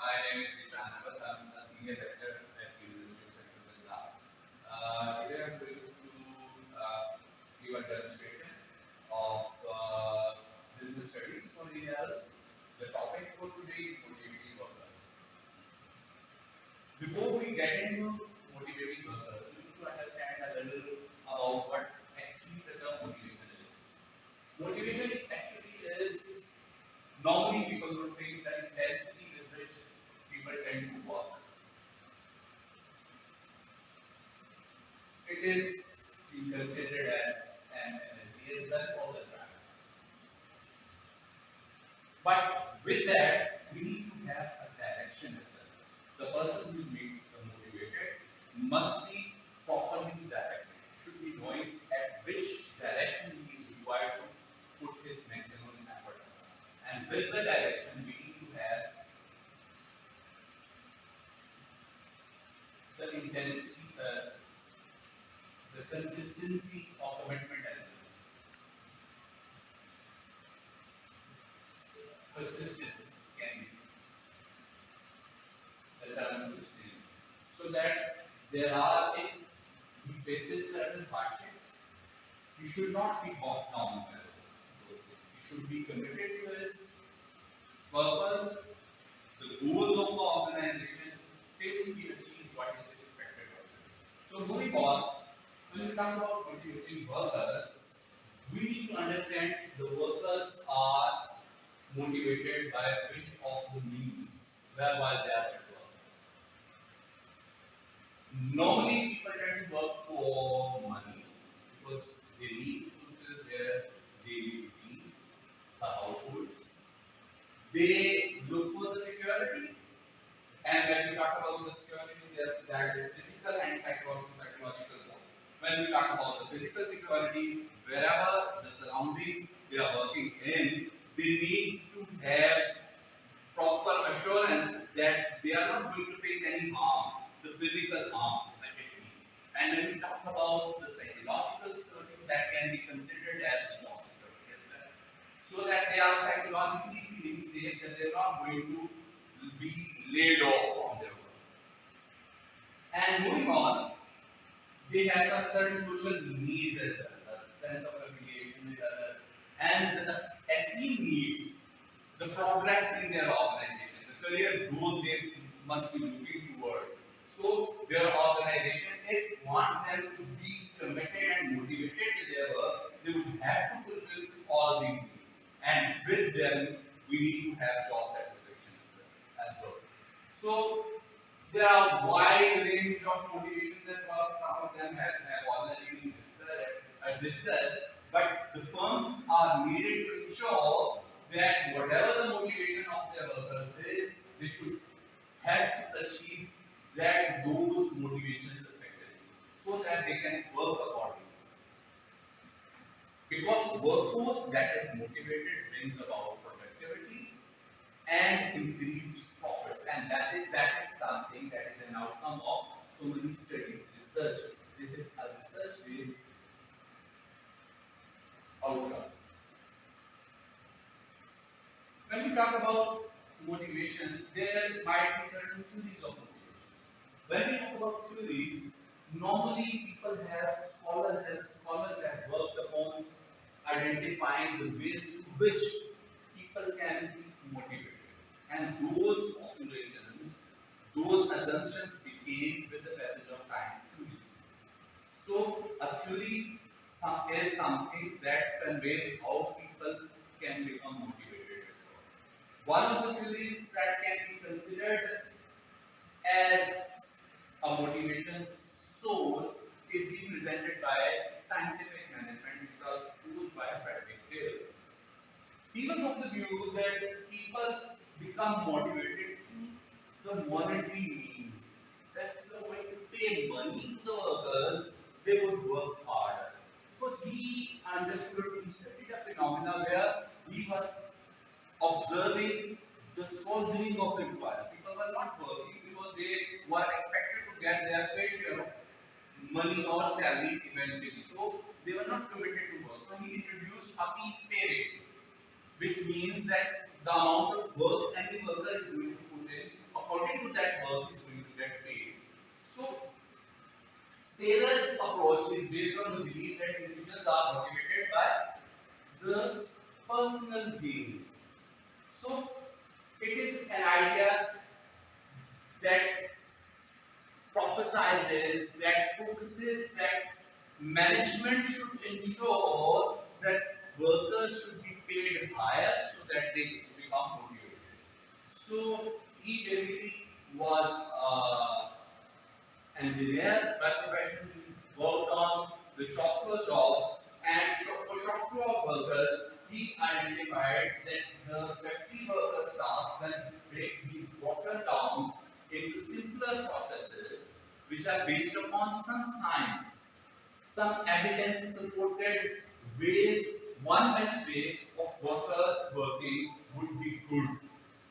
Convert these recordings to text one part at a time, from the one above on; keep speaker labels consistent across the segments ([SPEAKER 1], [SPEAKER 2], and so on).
[SPEAKER 1] My name is Ishan Ahmed. I'm a senior lecturer at University of Central Punjab. Today I'm going to give a demonstration of business studies for ALs. The topic for today is motivating workers. Before we get into motivating workers, we need to understand a little about what actually the term motivation is. Motivation actually is normally people would think the intensity with which people tend to work. It is being considered as an energy as well all the time. But with that, we need to have a direction as well. The person who is being motivated must be properly directed, should be knowing at which direction he is required to put his maximum effort. And with the direction, we need to have the intensity, the consistency of commitment as well. Persistence can be the term to explain. So that there are, if he faces certain hardships, he should not be bogged down by those things. He should be committed to his purpose, the goals of the organization, till he achieves what is expected of him. So moving on, when we talk about motivating workers, we need to understand the workers are motivated by which of the means whereby they are at work. Normally, people tend to work for money because they need to fulfill their daily routines, the households. They look for the security, and when we talk about the security, that is physical and psychological one. When we talk about the physical security, wherever the surroundings they are working in, they need to have proper assurance that they are not going to face any harm, the physical harm that it means. And when we talk about the psychological security, that can be considered as the job security as well. So that they are psychologically feeling safe that they're not going to be laid off from their work. And moving on, they have some certain social needs as well, the sense of affiliation with others, and the esteem needs, the progress in their organization, the career growth they must be looking towards. So their organization, if wants them to be committed and motivated to their work, they would have to fulfill all these needs. And with them, we need to have job satisfaction as well. So there are wide range of motivations at work. Some of them have already been discussed, but the firms are needed to ensure that whatever the motivation of their workers is, they should have to achieve that those motivations effectively, so that they can work accordingly. Because workforce that is motivated brings about productivity and increased profits, and that is something that is an outcome of so many studies, research. This is a research-based outcome. When we talk about motivation, there might be certain theories of motivation. When we talk about theories, normally people have scholars have worked upon identifying the ways through which people can be motivated. And those postulations, those assumptions became with the passage of time theories. So a theory is something that conveys how people can become motivated. One of the theories that can be considered as a motivation source is being presented by scientific management, which was proposed by Frederick Taylor. He was of the view that people become motivated through the monetary means. That if you are going to pay money to the workers, they would work harder. Because he understood, he studied a phenomena where he was observing the soldiering of employers. People were not working because they were expected to get their fair share of money or salary eventually. So they were not committed to work. So he introduced a piece pay rate, which means that the amount of work any worker is going to put in, a that work is going to get paid. So Taylor's approach is based on the belief that individuals are motivated by the personal gain. So it is an idea that prophesizes, that focuses that management should ensure that workers should be paid higher so that they become motivated. So he basically was engineer by profession, worked on the shop floor jobs, and for shop floor workers, he identified that the factory workers' tasks can be broken down into simpler processes which are based upon some science, some evidence supported ways, one best way of workers working would be good.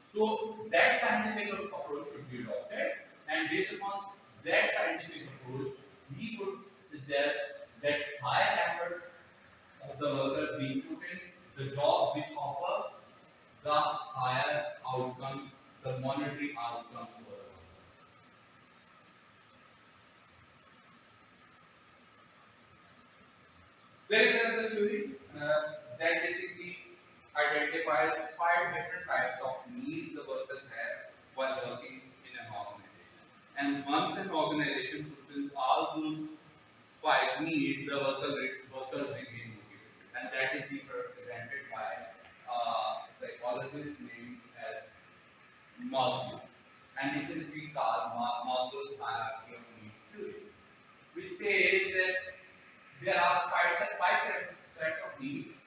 [SPEAKER 1] So that scientific approach should be adopted, and based upon that scientific approach, we would suggest that higher effort of the workers being put in the jobs which offer the higher outcome, the monetary outcomes for the workers. There is another theory that basically identifies five different types of needs the workers have while working in an organization. And once an organization fulfills all those five needs, the workers remain motivated. And that is being represented by a psychologist named as Maslow. And it is being called Maslow's hierarchy of needs theory, which says that there are sets of needs: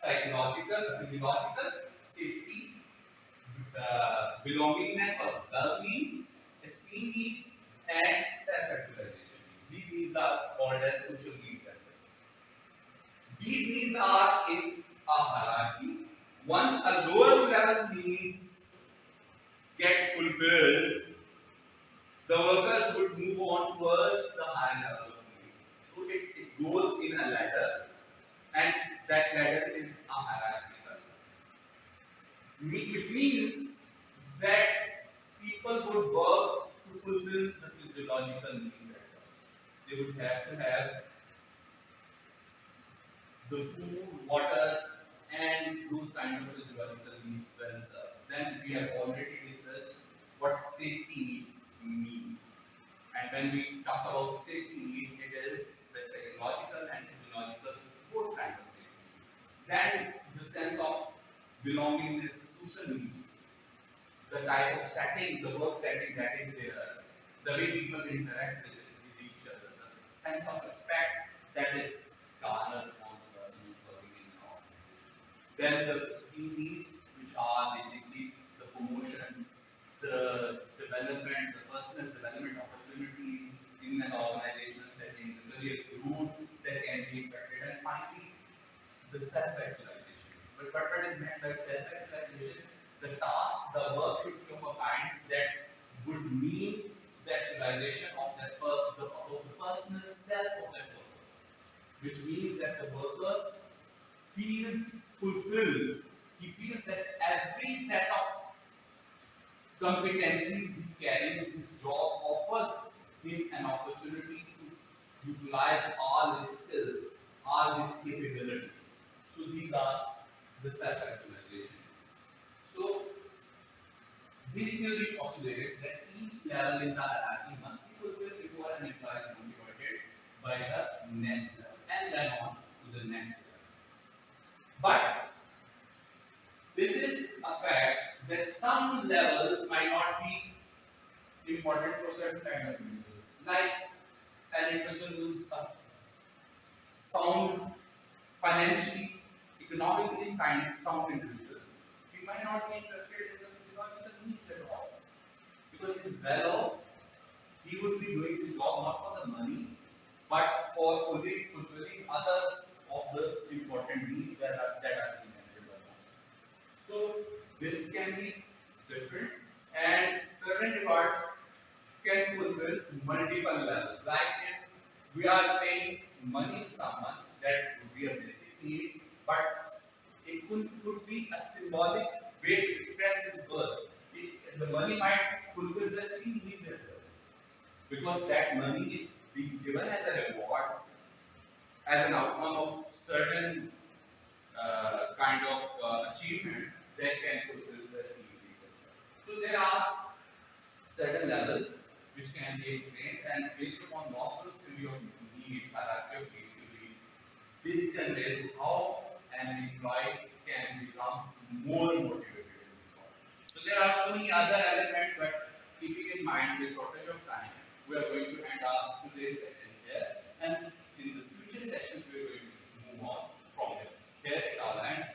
[SPEAKER 1] psychological, physiological, safety, belongingness or love needs, esteem needs, and self-actualization needs. These needs are called as social needs as well. These needs are in a hierarchy. Once a lower level needs get fulfilled, the workers would move on towards the higher level of needs. So it goes in a ladder, and that ladder is a hierarchical. Which means that people would work to fulfill the physiological needs at first. They would have to have the food, water, and those kind of physiological needs well served. Then we have already discussed what safety needs mean. And when we talk about safety needs, it is the psychological and physiological both kinds of safety. Then the sense of belongingness, the social needs, the type of setting, the work setting that is there, the way people interact with each other, the sense of respect that is garnered on the person who is working in an organization. Then the skill needs, which are basically the promotion, the development, the personal development opportunities in an organizational setting, the career growth that can be expected, and finally, the self-actualization. But what is meant by self-actualization? The task, the work should be of a kind that would mean the actualization of of the personal self of that worker, which means that the worker feels fulfilled. He feels that every set of competencies he carries, his job offers him an opportunity to utilize all his skills, all his capabilities. So these are the self-actualization. So this theory postulates that each level in the hierarchy must be fulfilled before an employee is motivated by the next level, and then on to the next level. But this is a fact that some levels might not be important for certain kind of individuals. Like an individual who's a sound, financially, economically sound individual, he might not be interested in the physiological needs at all. Because he's well off, he would be doing his job not for the money, but for fulfilling other of the important needs that are being mentioned by Maslow. So this can be different, and certain rewards can fulfill multiple levels. Like if we are paying money to someone, that would be a basic need, but it could be a symbolic way to express his worth. the money might fulfill the steam needs as well. Because that money is being given as a reward, as an outcome of certain kind of achievement that can fulfill the steam needs as well. So there are certain levels which can be explained, and based upon Maslow's theory of needs, hierarchy of needs theory, this conveys how an employee can become more motivated in his work. So there are so many other elements, but keeping in mind the shortage of time, we are going to end our today's session here, and in the future sessions we are going to move on from here. Here it all ends.